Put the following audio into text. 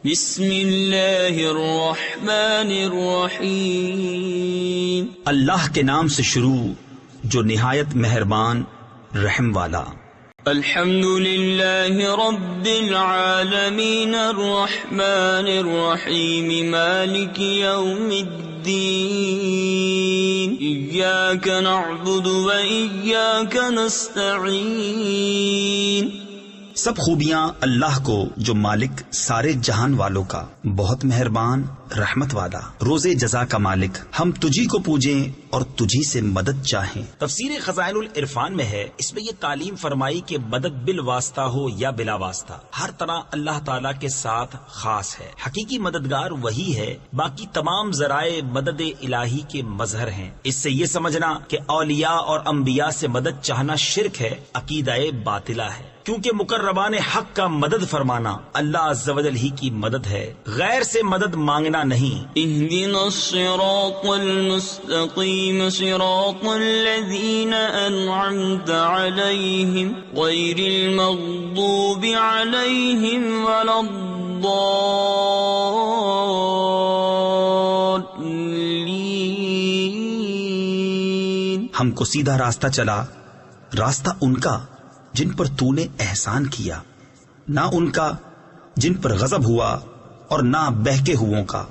بسم اللہ الرحمن الرحیم. اللہ کے نام سے شروع جو نہایت مہربان رحم والا. الحمد للہ رب العالمین الرحمن الرحیم مالک یوم الدین. ایاک نعبد و ایاک نستعین. سب خوبیاں اللہ کو جو مالک سارے جہان والوں کا، بہت مہربان رحمت والا، روز جزا کا مالک. ہم تجھی کو پوجیں اور تجھی سے مدد چاہیں. تفسیر خزائن العرفان میں ہے، اس میں یہ تعلیم فرمائی کہ مدد بالواسطہ ہو یا بلا واسطہ، ہر طرح اللہ تعالیٰ کے ساتھ خاص ہے. حقیقی مددگار وہی ہے، باقی تمام ذرائع مدد الہی کے مظہر ہیں. اس سے یہ سمجھنا کہ اولیاء اور انبیاء سے مدد چاہنا شرک ہے، عقیدہ باطلہ ہے. کیونکہ مقربان حق کا مدد فرمانا اللہ عز و جل ہی کی مدد ہے، غیر سے مدد مانگنا نہیں. اہدنا الصراط المستقیم صراط الذین انعمت علیہم غیر المغضوب علیہم ولا الضالین. ہم کو سیدھا راستہ چلا، راستہ ان کا جن پر تو نے احسان کیا، نہ ان کا جن پر غضب ہوا اور نہ بہکے ہووں کا.